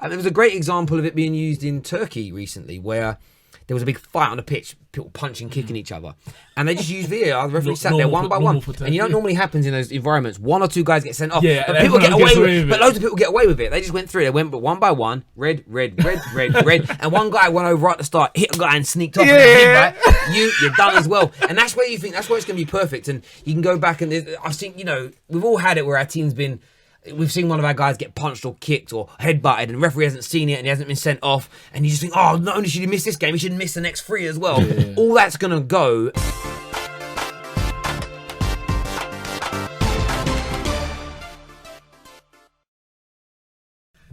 And there was a great example of it being used in Turkey recently, where there was a big fight on the pitch, people punching, kicking each other, and they just used VAR. The referee sat there one by one, and you know what normally happens in those environments? One or two guys get sent off, but people get away with it. But loads of people get away with it. They just went through. They went, but one by one, red, and one guy went over at the start, hit a guy and sneaked off. Yeah. You're done as well. And that's where you think that's where it's going to be perfect. And you can go back and I've seen, we've all had it where our team's been. We've seen one of our guys get punched or kicked or headbutted, and the referee hasn't seen it and he hasn't been sent off, and you just think, oh, not only should he miss this game, he should miss the next 3 as well. Yeah. All that's gonna go.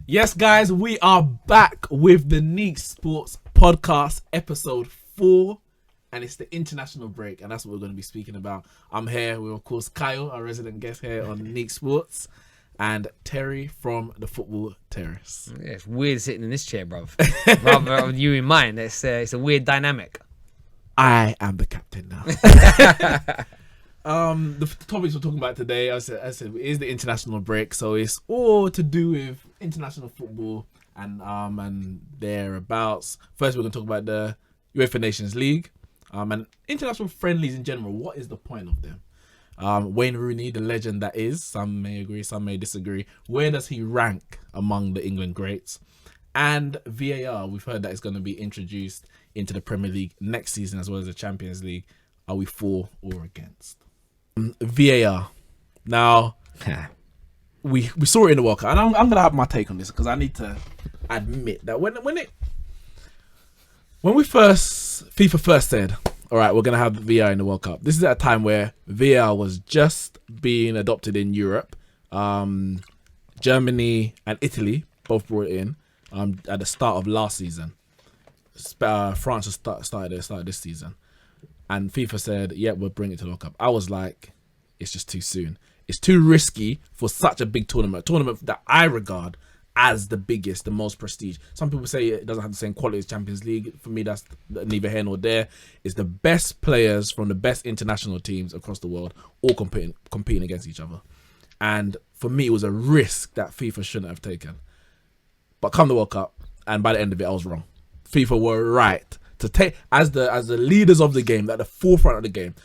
Yes, guys, we are back with the Neeks Sports Podcast, episode 4, and it's the international break, and that's what we're going to be speaking about. I'm here with, of course, Kyle, our resident guest here on Neeks Sports, and Terry from the Football Terrace. Yeah, it's weird sitting in this chair, bruv. Rather with you in mind. It's a weird dynamic. I am the captain now. The topics we're talking about today, I said, is the international break. So it's all to do with international football and thereabouts. First, we're going to talk about the UEFA Nations League and international friendlies in general. What is the point of them? Wayne Rooney, the legend that is, some may agree, some may disagree. Where does he rank among the England greats? And VAR, we've heard that it's going to be introduced into the Premier League next season as well as the Champions League. Are we for or against? VAR. Now, we saw it in the World Cup, and I'm going to have my take on this because I need to admit that when FIFA first said, all right, we're going to have VAR in the World Cup. This is at a time where VAR was just being adopted in Europe. Germany and Italy both brought it in at the start of last season. France has started this season. And FIFA said, yeah, we'll bring it to the World Cup. I was like, it's just too soon. It's too risky for such a big tournament that I regard as the biggest, the most prestige. Some people say it doesn't have the same quality as Champions League. For me, that's neither here nor there. It's the best players from the best international teams across the world all competing against each other. And for me, it was a risk that FIFA shouldn't have taken. But come the World Cup, and by the end of it, I was wrong. FIFA were right to take, as the leaders of the game, at the forefront of the game.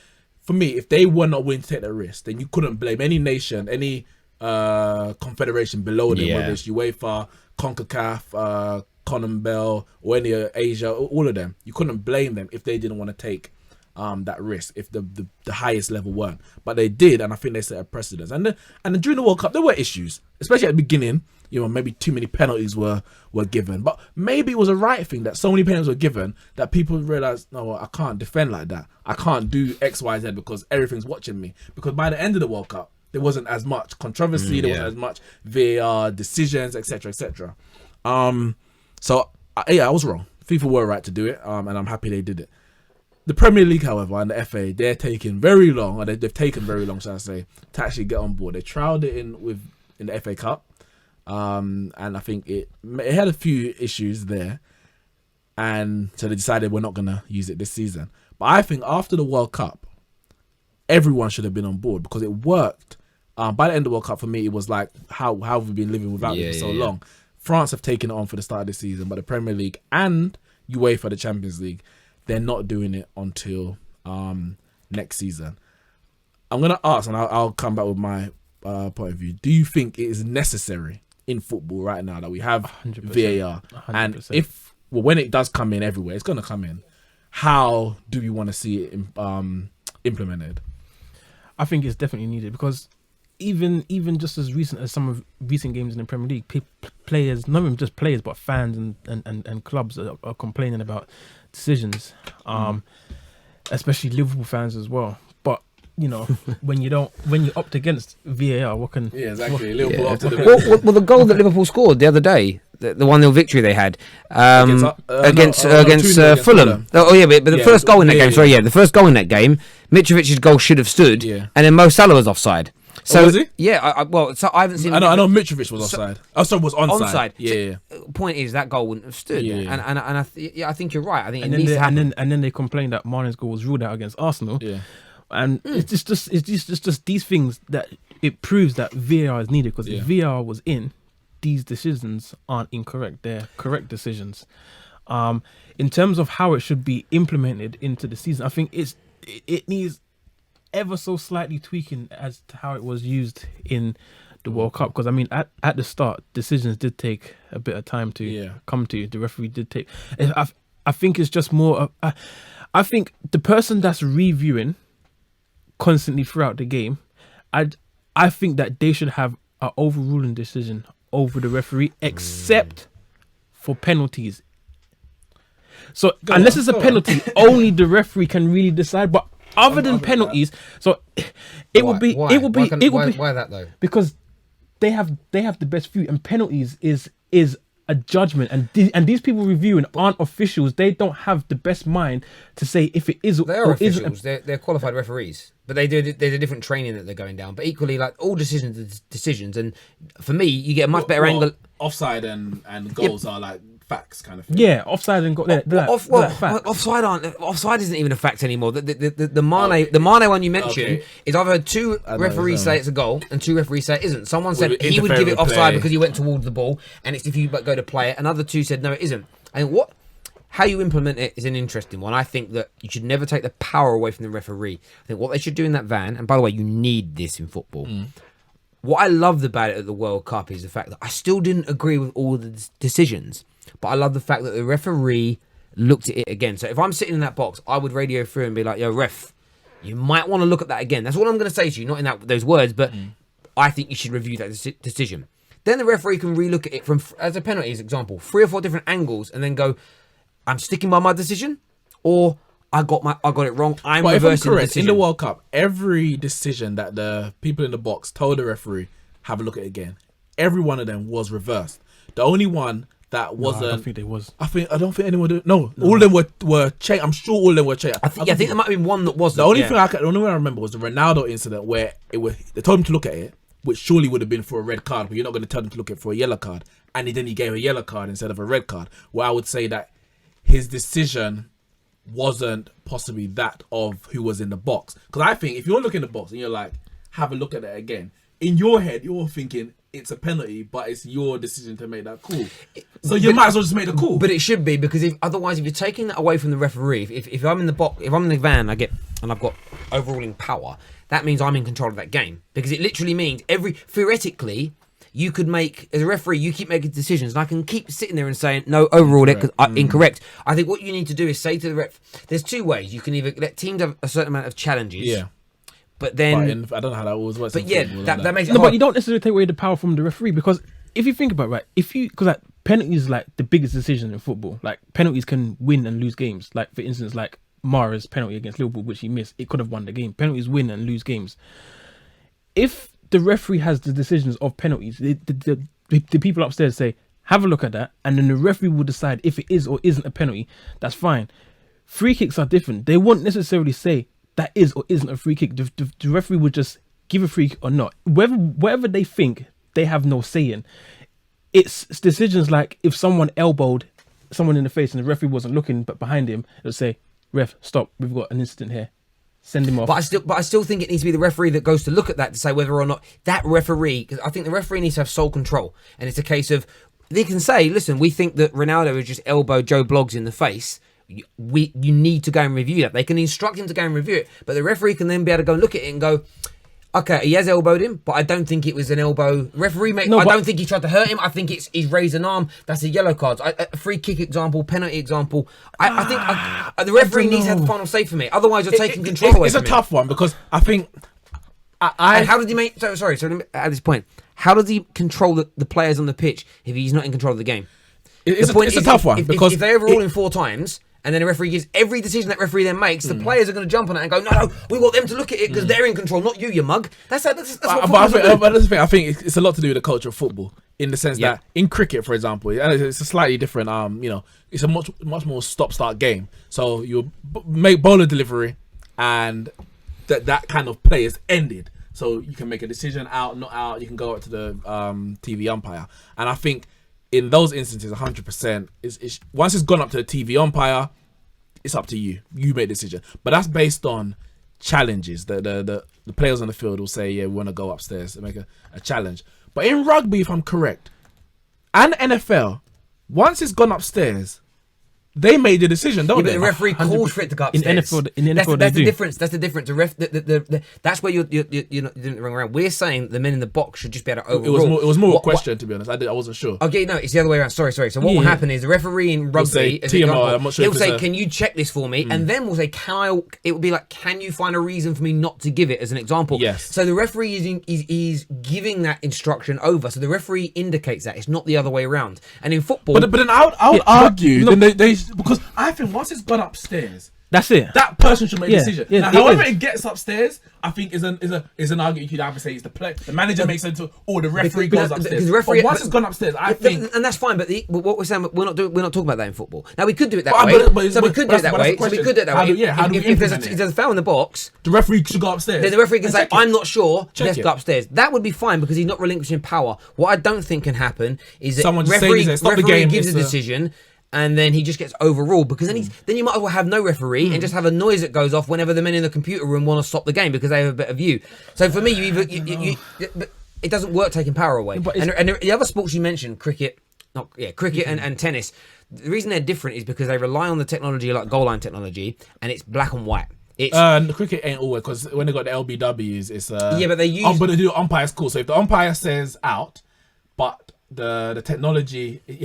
For me, if they were not willing to take that risk, then you couldn't blame any nation, any confederation below them, whether it's UEFA, CONCACAF, CONMEBOL, or any Asia, all of them. You couldn't blame them if they didn't want to take that risk, if the highest level weren't. But they did, and I think they set a precedence. And during the World Cup, there were issues, especially at the beginning. Maybe too many penalties were given. But maybe it was a right thing that so many penalties were given that people realised, no, I can't defend like that. I can't do X, Y, Z because everything's watching me. Because by the end of the World Cup, there wasn't as much controversy, there wasn't as much VAR decisions, etc., etc. So I was wrong. FIFA were right to do it, and I'm happy they did it. The Premier League, however, and the FA, they're taking very long, or they've taken very long, shall I say, to actually get on board. They trialled it in the FA Cup, and I think it had a few issues there, and so they decided we're not going to use it this season. But I think after the World Cup, everyone should have been on board because it worked. By the end of the World Cup, for me, it was like, how have we been living without it for so long? France have taken it on for the start of the season, but the Premier League and UEFA, the Champions League, they're not doing it until next season. I'm going to ask, and I'll come back with my point of view. Do you think it is necessary in football right now that we have 100%, VAR? 100%. And when it does come in everywhere, it's going to come in. How do we want to see it implemented? I think it's definitely needed because even just as recent as some of recent games in the Premier League, players, not even just players, but fans and clubs are complaining about decisions, especially Liverpool fans as well. But when you opt against VAR, what can? Yeah, exactly. Liverpool opted well, the goal that Liverpool scored the other day, the 1-0 victory they had against Fulham. Oh yeah, but the first goal in that game. Sorry, the first goal in that game, Mitrovic's goal should have stood, and then Mo Salah was offside. So was he? Yeah, I haven't seen. I know Mitrovic was offside. Was onside. Yeah. Point is that goal wouldn't have stood. And I think you're right. I think and then they complained that Mane's goal was ruled out against Arsenal. Yeah. And it's just these things that it proves that VAR is needed because if VAR was in, these decisions aren't incorrect. They're correct decisions. In terms of how it should be implemented into the season, I think it needs ever so slightly tweaking as to how it was used in the World Cup. Because I mean, at the start, decisions did take a bit of time to come to. The referee did take. I think it's just more. I think the person that's reviewing constantly throughout the game, I think that they should have an overruling decision over the referee, except for penalties. So unless it's a penalty, only the referee can really decide. But other than penalties, so it would be. Why that though? Because they have the best view, and penalties is a judgment, and these people reviewing aren't officials. They don't have the best mind to say if it is. They are officials. They're qualified referees, but there's a different training that they're going down. But equally, like all decisions, and for me, you get a much better angle. Offside and goals are like facts kind of thing. Yeah, offside and offside isn't even a fact anymore. The Mane one you mentioned is I've heard two referees say it's a goal and two referees say it isn't. Someone said he would give it offside because he went towards the ball, and it's if you go to play it. Another two said no, it isn't. And how you implement it is an interesting one. I think that you should never take the power away from the referee. I think what they should do in that van, and by the way, you need this in football. What I loved about it at the World Cup is the fact that I still didn't agree with all the decisions, but I love the fact that the referee looked at it again. So if I'm sitting in that box, I would radio through and be like, yo, ref, you might want to look at that again. That's what I'm going to say to you, not in those words, but I think you should review that decision. Then the referee can relook at it from, as a penalty, as example, 3 or 4 different angles and then go, I'm sticking by my decision, or I got it wrong. I'm reversing the decision. In the World Cup, every decision that the people in the box told the referee, have a look at it again, every one of them was reversed. The only one that wasn't... I don't think they was. I don't think anyone did. No, all of them were changed. I'm sure all of them were changed. I think there might have been one that wasn't. The only one I remember was the Ronaldo incident where they told him to look at it, which surely would have been for a red card, but you're not going to tell them to look at it for a yellow card. And then he gave a yellow card instead of a red card. Where I would say that his decision wasn't possibly that of who was in the box. Because I think if you're looking at the box and you're like, have a look at it again, in your head, you're thinking it's a penalty, but it's your decision to make that call. So you might as well just make the call. But it should be, because if you're taking that away from the referee, if I'm in the box, if I'm in the van, I've got overruling power, that means I'm in control of that game. Because it literally means theoretically, you could make, as a referee, you keep making decisions, and I can keep sitting there and saying, no, overrule it, because incorrect. I think what you need to do is say to the ref, there's 2 ways. You can either let teams have a certain amount of challenges. Yeah. But then... I don't know how that always works. But yeah, that makes it No, hard. but you don't necessarily take away the power from the referee, because if you think about it, right, because like penalties is like the biggest decision in football. Like penalties can win and lose games. Like for instance, like Mara's penalty against Liverpool, which he missed, it could have won the game. Penalties win and lose games. If the referee has the decisions of penalties, the people upstairs say, have a look at that, and then the referee will decide if it is or isn't a penalty. That's fine. Free kicks are different. They won't necessarily say that is or isn't a free kick. The referee would just give a free kick or not. Whatever they think, they have no say in. It's decisions like if someone elbowed someone in the face and the referee wasn't looking but behind him, it'll say, ref, stop, we've got an incident here. Send him off. But I still think it needs to be the referee that goes to look at that to say whether or not that referee, because I think the referee needs to have sole control. And it's a case of, they can say, listen, we think that Ronaldo has just elbowed Joe Bloggs in the face. You need to go and review that. They can instruct him to go and review it, but the referee can then be able to go and look at it and go, okay, he has elbowed him, but I don't think it was an elbow. Referee, I don't think he tried to hurt him. I think he's raised an arm. That's a yellow card. A free kick example, penalty example. I think the referee needs to have the final say for me. Otherwise, you're taking control away from him. It's a tough one, because I think... And how does he make... Sorry, at this point, how does he control the players on the pitch if he's not in control of the game? It's a tough one, because... If they overrule him 4 times... And then the referee gives every decision that referee then makes. The players are going to jump on it and go, no, we want them to look at it because they're in control, not you mug. That's what But that's the thing. I think it's a lot to do with the culture of football, in the sense that in cricket, for example, it's a slightly different. It's a much more stop-start game. So you make bowler delivery, and that kind of play is ended. So you can make a decision out, not out. You can go up to the TV umpire, and I think. In those instances, 100%, once it's gone up to the TV umpire, it's up to you. You make the decision. But that's based on challenges. The players on the field will say, yeah, we want to go upstairs and make a challenge. But in rugby, if I'm correct, And NFL, once it's gone upstairs, they made the decision, don't Yeah, but they? the referee calls for it to go upstairs. In the NFL, that's they the do. difference. That's the difference. That's where you're not doing it wrong around. We're saying the men in the box should just be able to overrule. It was more a question, to be honest. I wasn't sure. Okay, no, it's the other way around. Sorry. So what will happen is the referee in rugby, say, as an TMO, example, I'm not sure he'll if say, it's "Can you check this for me?" And then we'll say, it will be like, "Can you find a reason for me not to give it?" As an example. Yes. So the referee is giving that instruction over. So the referee indicates that it's not the other way around. And in football, But then I would argue, then they because I think once it's gone upstairs, That's it. that person should make a Yeah, decision. yeah, Now, it however is. it gets upstairs, I think is an argument you could either say it's the manager makes it or the referee goes upstairs. because the referee- but once it's gone upstairs, I think. and that's fine. But what we're saying, we're not talking about that in football. Now we could do it that But- way. but- so we but could do it that's- that but that's way. the So we question. could do it that How way. do- how do we If there's implement it? if there's a foul in the box, The referee should go upstairs. then the referee can and say, check it. "I'm not sure. Check Let's it. go upstairs." That would be fine because he's not relinquishing power. What I don't think can happen is that Someone just referee, saying, "Stop the referee game," gives a it's a- decision. And then he just gets overruled because then you might as well have no referee and just have a noise that goes off whenever the men in the computer room want to stop the game because they have a better view. So for me, but it doesn't work taking power away. But And the other sports you mentioned, cricket and tennis, the reason they're different is because they rely on the technology like goal line technology, and it's black and white. It's The cricket ain't always because when they got the LBWs, it's yeah, but they use but they do umpire's call. So if the umpire says out, but the technology, it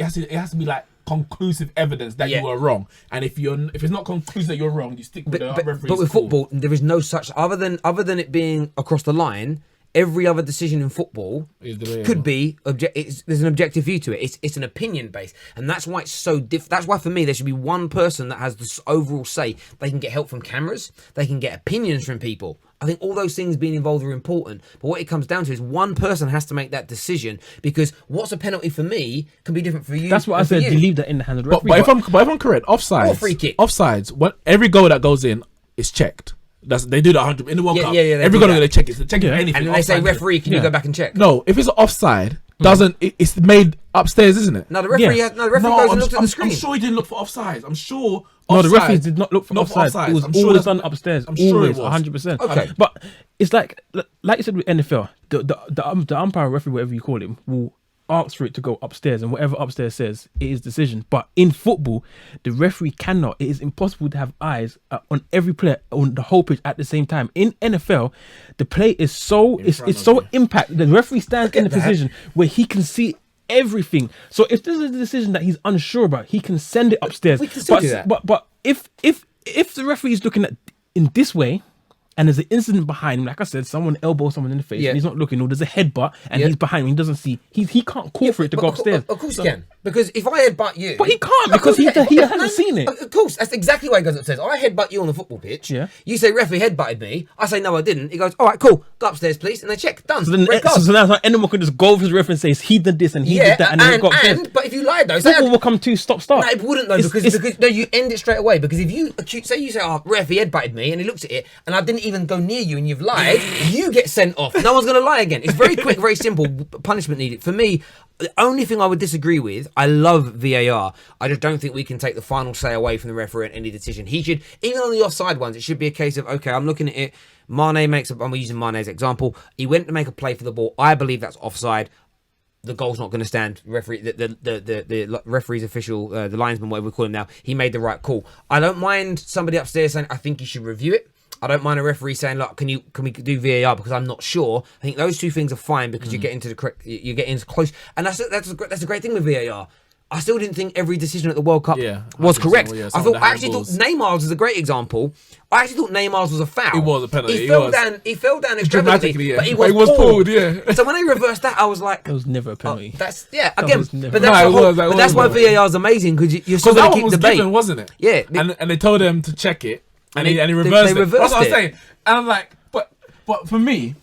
has to be like conclusive evidence that you were wrong. And if it's not conclusive that you're wrong, you stick with the referee's But with call. football, there is no such other than it being across the line. Every other decision in football could be there's an objective view to it. It's an opinion based, and that's why it's so That's why for me there should be one person that has this overall say. They can get help from cameras. They can get opinions from people. I think all those things being involved are important. But what it comes down to is one person has to make that decision because what's a penalty for me can be different for you. That's what I said. You leave that in the hands of the But referee. if I'm correct, offsides. Or free kick. Offsides. Every goal that goes in is checked. They do that 100 in the World Cup. they Every do goal that. they check it. They check it for anything. and then they say, offside. referee, can you go back and check? No, if it's offside, it's made upstairs, isn't it? No, the referee Yeah. goes and looks at the screen. I'm sure he didn't look for offsides. I'm sure. No, the offsides- referees did not look for not offside. It was I'm sure always that's- done upstairs. I'm sure Always, it was. 100%. Okay. But it's like you said with NFL, the umpire, referee, whatever you call him, will ask for it to go upstairs, and whatever upstairs says, it is decision. But in football, the referee cannot. It is impossible to have eyes on every player on the whole pitch at the same time. In NFL, the play is so it's so impact. The referee stands in a position where he can see everything. So if this is a decision that he's unsure about, he can send it upstairs. We can still do that. But if the referee is looking at in this way, and there's an incident behind him, like I said, someone elbows someone in the face, and he's not looking, or there's a headbutt, and he's behind him, he doesn't see, he can't call for it to go upstairs. Of course he can. Because if I headbutt you... But he can't, because he hasn't seen it. Of course, that's exactly why he goes upstairs. I headbutt you on the football pitch. Yeah. You say, referee headbutted me. I say, no, I didn't. He goes, all right, cool. Go upstairs, please. And they check. Done. So, then, Red card. so now anyone could just go over his reference and say, he did this and he did that, and then it got upstairs. But if you lied, though... say, Football will come to stop. No, it wouldn't though because no, you end it straight away. Because if you say, oh, ref, he headbutted me, and he looks at it, and I didn't even go near you, and you've lied, you get sent off. No one's gonna lie again. It's very quick, very simple. Punishment needed. For me, the only thing I would disagree with, I love VAR. I just don't think we can take the final say away from the referee in any decision. He should, even on the offside ones, it should be a case of, okay, I'm looking at it. Mane makes I'm using Mane's example. He went to make a play for the ball. I believe that's offside. The goal's not going to stand. Referee, the referee's official, the linesman, whatever we call him now, he made the right call. I don't mind somebody upstairs saying, I think you should review it. I don't mind a referee saying, look, can we do VAR because I'm not sure. I think those two things are fine because you get into the correct, you get into close, and that's a great thing with VAR. I still didn't think every decision at the World Cup was correct. So, I actually thought Neymar's is a great example. I actually thought Neymar's was a foul. It was a penalty. He fell down extravagantly, but he was pulled. So when they reversed that, I was like, it was never a penalty. that's again, but never. that's why VAR is amazing because you're still that going to one keep was debate, given, wasn't it? Yeah, and they told them to check it, and he they reversed it. reversed That's what I'm it. saying. And I'm like, but for me,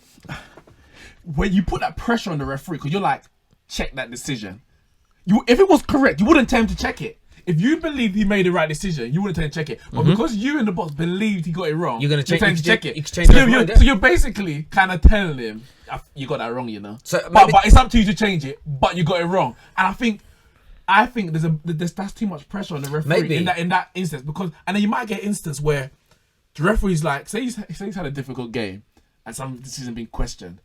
when you put that pressure on the referee, because you're like, check that decision. If it was correct, you wouldn't tell him to check it. If you believe he made the right decision, you wouldn't tell him to check it. But because you in the box believed he got it wrong, you're going to tell him to check it. You can change his mind, So you're basically kind of telling him, you got that wrong, you know. So but it's up to you to change it, but you got it wrong. And I think that's too much pressure on the referee in that instance, because and then you might get an instance where the referee's like, say he's had a difficult game and some decision being questioned,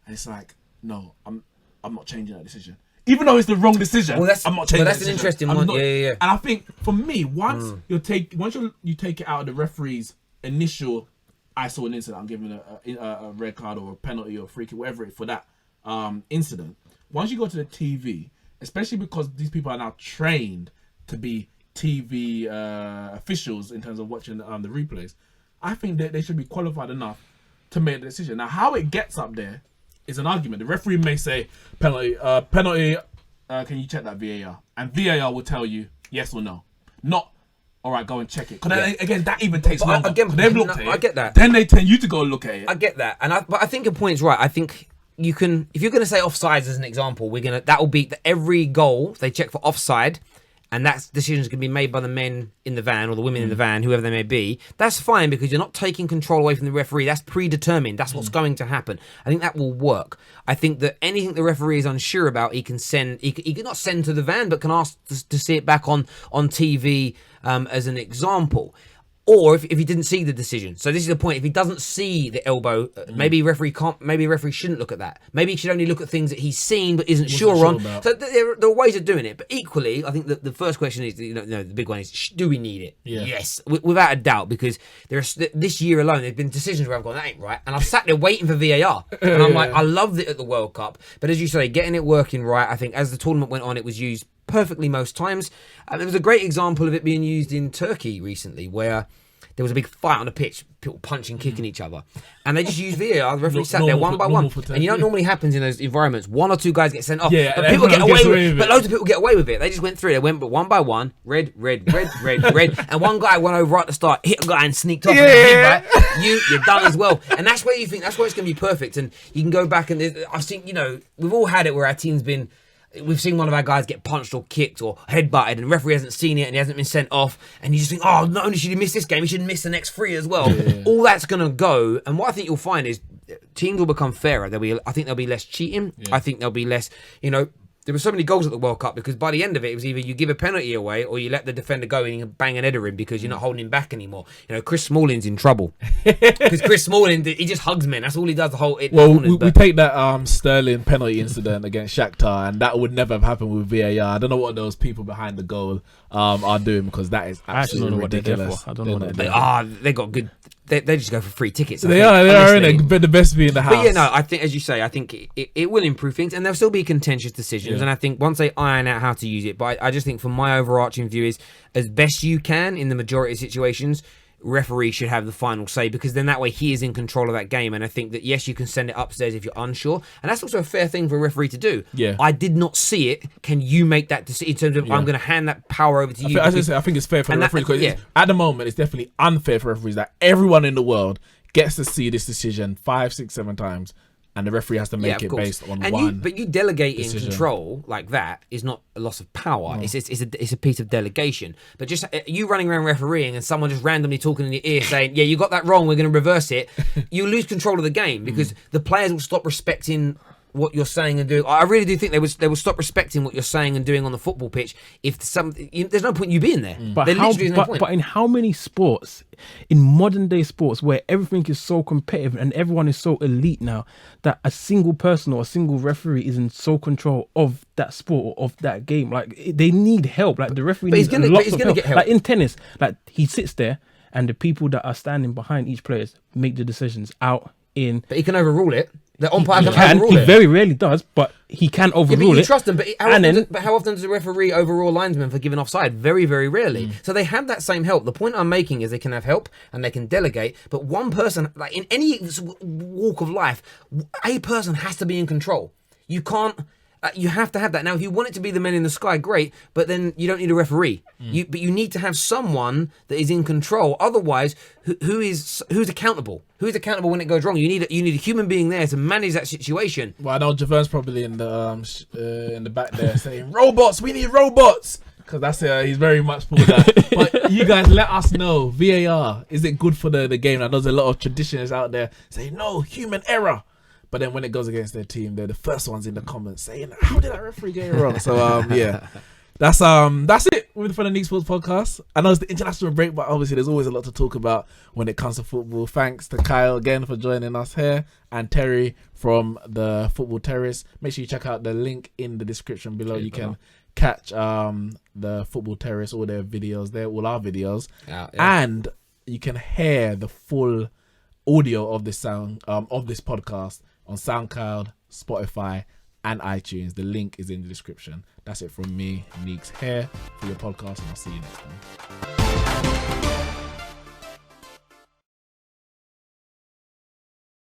and it's like, no, I'm not changing that decision. even though it's the wrong decision, Well, I'm not changing. That's an interesting one. Yeah. And I think for me, once you take it out of the referee's initial, I saw an incident, I'm giving a red card or a penalty or a free kick, whatever it for that incident. Once you go to the TV, especially because these people are now trained to be TV officials in terms of watching the replays, I think that they should be qualified enough to make the decision. Now, how it gets up there is an argument. The referee may say penalty. Can you check that VAR? And VAR will tell you yes or no. Not all right. Go and check it. Because again, that even takes longer. They've looked at it. I get that. Then they tell you to go look at it. I get that, but I think your point's right. I think you can, if you're going to say offsides as an example, that will be every goal they check for offside. And that decision can be made by the men in the van or the women in the van, whoever they may be. That's fine because you're not taking control away from the referee. That's predetermined. That's what's going to happen. I think that will work. I think that anything the referee is unsure about, he can not send to the van, but can ask to see it back on TV as an example. Or if he didn't see the decision. So this is the point. If he doesn't see the elbow, maybe referee shouldn't look at that. Maybe he should only look at things that he's seen but isn't sure on. About. So there are ways of doing it. But equally, I think that the first question is, the big one is, do we need it? Yeah. Yes, without a doubt, because this year alone, there's been decisions where I've gone, that ain't right. And I've sat there waiting for VAR. And I'm like, I loved it at the World Cup. But as you say, getting it working right, I think as the tournament went on, it was used perfectly most times. There was a great example of it being used in Turkey recently, where there was a big fight on the pitch, people punching, kicking each other. And they just used VAR. The referee sat there one by one. And you know what normally happens in those environments? One or two guys get sent off. Yeah, but people get away with it. But loads of people get away with it. They just went through. They went one by one, red. And one guy went over right at the start, hit a guy and sneaked off. Yeah. You're done as well. And that's where you think, that's where it's going to be perfect. And you can go back and I think, we've all had it where our team's been, we've seen one of our guys get punched or kicked or headbutted and the referee hasn't seen it and he hasn't been sent off, and you just think, oh, not only should he miss this game, he should miss the next 3 as well. Yeah. All that's going to go, and what I think you'll find is teams will become fairer. I think there'll be less cheating. Yeah. I think there'll be less, there were so many goals at the World Cup because by the end of it, it was either you give a penalty away or you let the defender go and you bang an header in because you're not holding him back anymore. Chris Smalling's in trouble because Chris Smalling, he just hugs men. That's all he does the whole. We take that Sterling penalty incident against Shakhtar, and that would never have happened with VAR. I don't know what those people behind the goal are doing, because that is absolutely ridiculous. I don't know what they're doing. They got good. They just go for free tickets. They are in it. The best be in the house. But yeah, no, I think, as you say, I think it will improve things, and there'll still be contentious decisions. Yeah. And I think once they iron out how to use it, but I just think from my overarching view is, as best you can in the majority of situations, referee should have the final say, because then that way he is in control of that game. And I think that yes, you can send it upstairs if you're unsure, and that's also a fair thing for a referee to do. Yeah, I did not see it. Can you make that decision in terms of I'm going to hand that power over to you? I think it's fair for the referee, because at the moment it's definitely unfair for referees that everyone in the world gets to see this decision 5, 6, 7 times. And the referee has to make it based on one. But you delegating control like that is not a loss of power. No. It's a piece of delegation. But just you running around refereeing and someone just randomly talking in your ear saying, "Yeah, you got that wrong. We're going to reverse it." You lose control of the game, because the players will stop respecting what you're saying and doing. I really do think they will stop respecting what you're saying and doing on the football pitch if there's no point in you being there. But in how many sports, in modern day sports, where everything is so competitive and everyone is so elite now, that a single person or a single referee is in sole control of that sport or of that game? Like, they need help. Like, the referee needs lots of help. Like in tennis, like he sits there and the people that are standing behind each player make the decisions out in. But he can overrule it. The umpire can overrule it. He very rarely does, but he can overrule it. You trust him, but how often does a referee overrule linesmen for giving offside? Very, very rarely. So they have that same help. The point I'm making is they can have help and they can delegate, but one person, like in any walk of life, a person has to be in control. You can't. You have to have that. Now, if you want it to be the men in the sky, great, but then you don't need a referee. But you need to have someone that is in control. Otherwise, who's accountable? Who's accountable when it goes wrong? You need a human being there to manage that situation. Well, I know Javerne's probably in the back there saying, "Robots, we need robots." Because that's he's very much for that. But you guys, let us know. VAR, is it good for the game? I know there's a lot of traditionalists out there saying, no, human error. But then when it goes against their team, they're the first ones in the comments saying, "How did that referee get it wrong?" So yeah, That's it with the Neeks Sports Podcast. I know it's the international break, but obviously there's always a lot to talk about when it comes to football. Thanks to Kyle again for joining us here, and Terry from the Football Terrace. Make sure you check out the link in the description below. You can catch the Football Terrace, all their videos there, all our videos, and you can hear the full audio of this podcast on SoundCloud, Spotify, and iTunes. The link is in the description. That's it from me, Neeks, here for your podcast, and I'll see you next time.